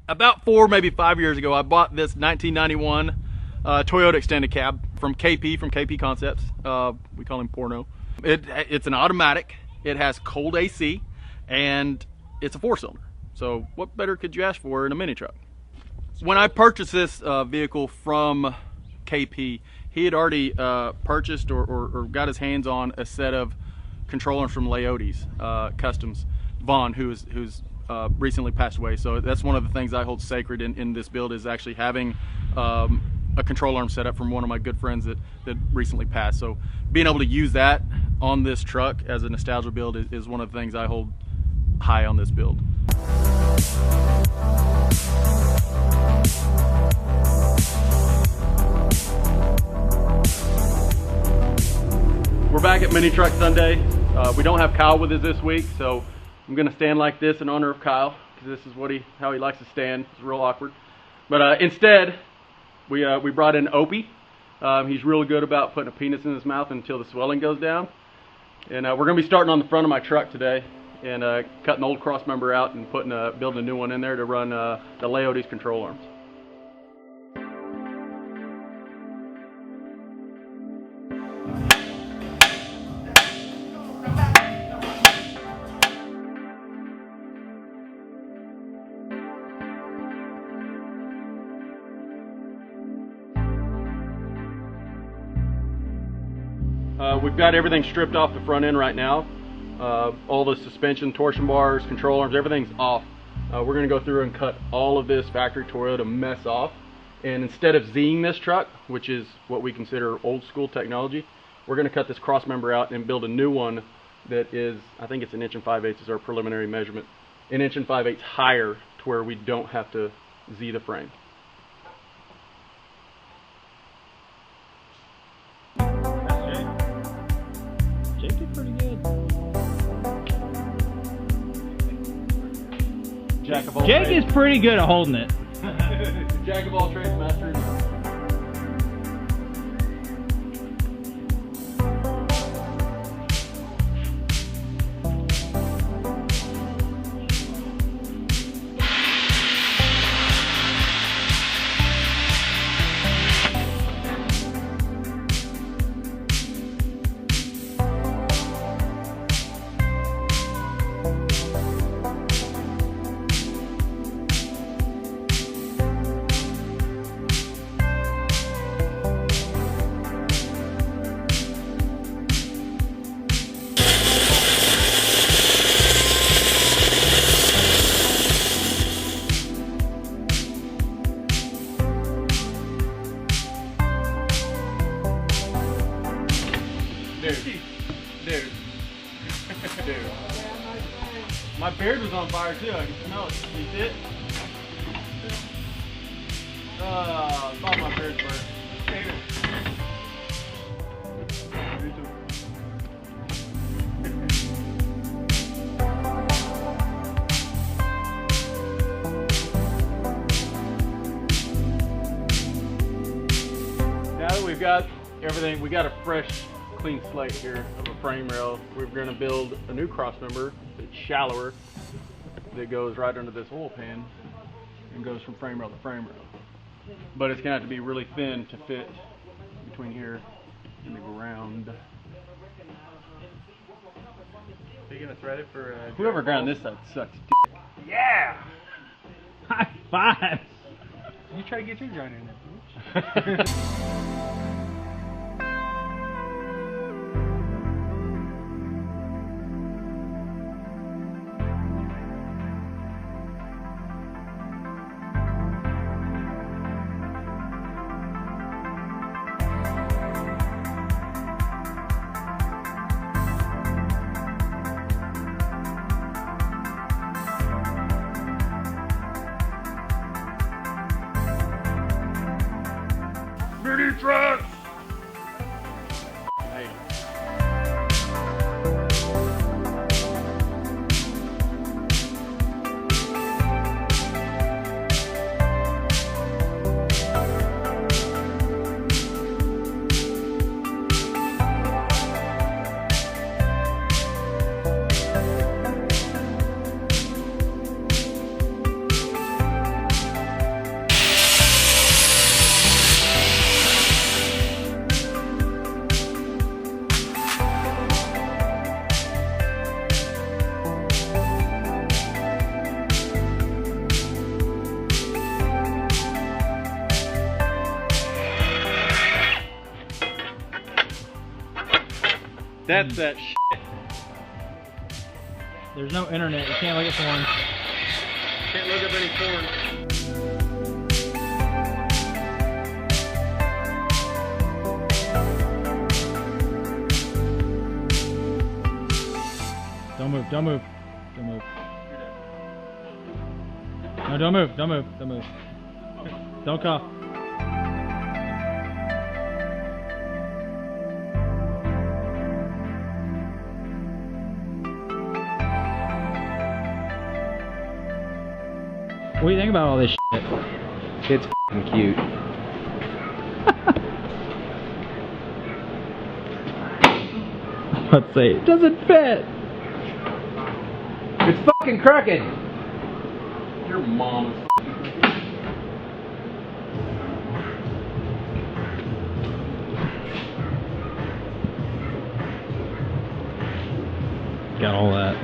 About 4, maybe 5 years ago, I bought this 1991 Toyota extended cab from KP Concepts. We call him Porno. It's an automatic. It has cold AC, and it's a 4-cylinder. So what better could you ask for in a mini truck? When I purchased this vehicle from KP, he had already purchased or got his hands on a set of controllers from Leotis Customs, Vaughn, who's recently passed away. So that's one of the things I hold sacred in this build, is actually having a control arm set up from one of my good friends that recently passed. So being able to use that on this truck as a nostalgia build is one of the things I hold high on this build. We're back at MiniTruck Sunday. We don't have Kyle with us this week, so I'm gonna stand like this in honor of Kyle, because this is how he likes to stand. It's real awkward. But instead, we brought in Opie. He's really good about putting a penis in his mouth until the swelling goes down. And we're gonna be starting on the front of my truck today and cutting the old cross member out and building a new one in there to run the Leotis control arms. We've got everything stripped off the front end right now. All the suspension, torsion bars, control arms, everything's off. We're going to go through and cut all of this factory Toyota mess off. And instead of Z-ing this truck, which is what we consider old school technology, we're going to cut this cross member out and build a new one that is, I think it's 1 5/8 is our preliminary measurement. 1 5/8 higher to where we don't have to Z the frame. Jake did pretty good. Jack of all Jake trades. is pretty good at holding it. Jack of all trades, master of none. Dude. My beard was on fire too, I can smell it. You see it? It's all my beard's burnt. Now that we've got everything, we got a fresh, clean slate here of a frame rail. We're going to build a new cross member that's shallower, that goes right under this oil pan and goes from frame rail to frame rail. But it's going to have to be really thin to fit between here and the ground. Are you going to thread it for whoever ground this side sucks dick. Yeah! High five! You try to get your joint in there, bitch. MiniTruck! Hey. That's that shit. There's no internet. You can't look at porn. Can't look up any porn. Don't move. Don't move. Don't move. No, don't move. Don't move. Don't move. Don't cough. What do you think about all this shit? It's f***ing cute. Let's say it doesn't fit. It's fucking crooked. Your mom is Got all that.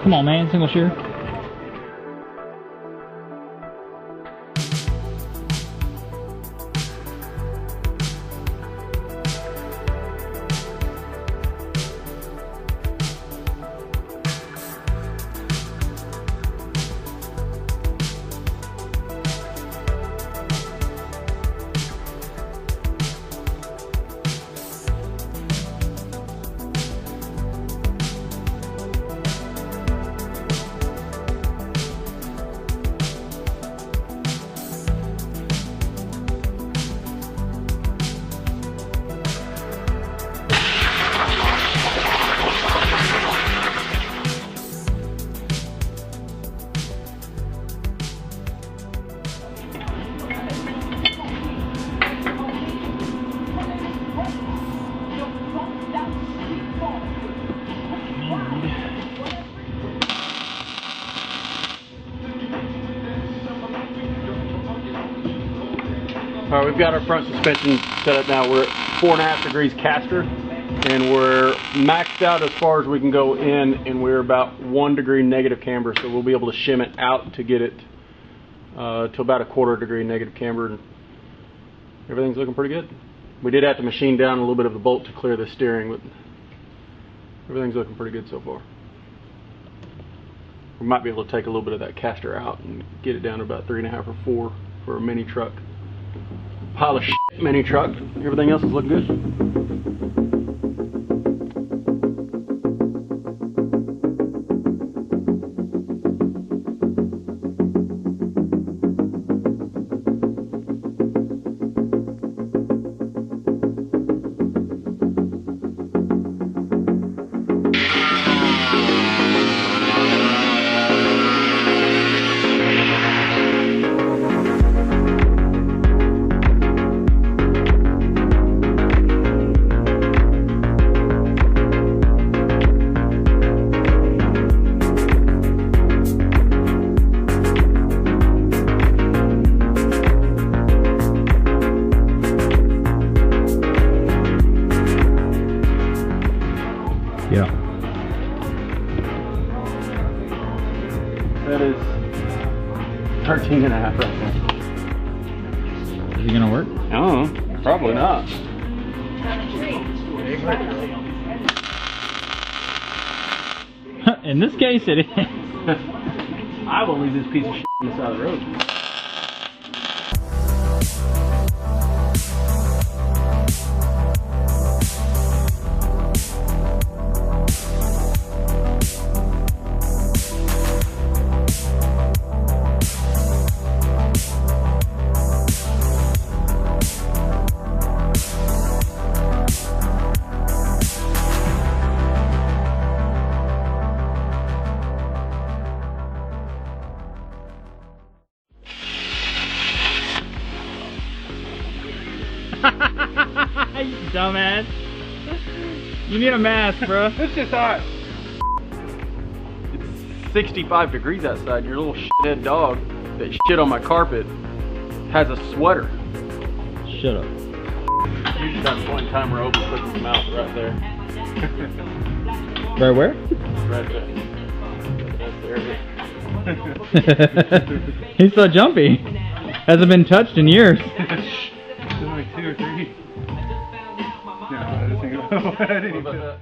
Come on, man. Single shear. All right, we've got our front suspension set up now. We're at 4.5 degrees caster. and we're maxed out as far as we can go in, and we're about 1 degree negative camber, so we'll be able to shim it out to get it to about a 1/4 degree negative camber, and everything's looking pretty good. We did have to machine down a little bit of the bolt to clear the steering, but everything's looking pretty good so far. We might be able to take a little bit of that caster out and get it down to about 3.5 or 4 for a mini truck. Pile of shit mini truck. Everything else is looking good. Yeah. That is 13.5 right now. Is it gonna work? I don't know. Probably not. In this case, it is. I will leave this piece of shit on the side of the road. You dumbass. You need a mask, bro. It's just hot. It's 65 degrees outside. Your little shithead dog that shit on my carpet has a sweater. Shut up. You just have one time where Opie puts his mouth right there. Right where? Right there. That's there. He's so jumpy. Hasn't been touched in years. There's like 2 or 3. No, I didn't think about that.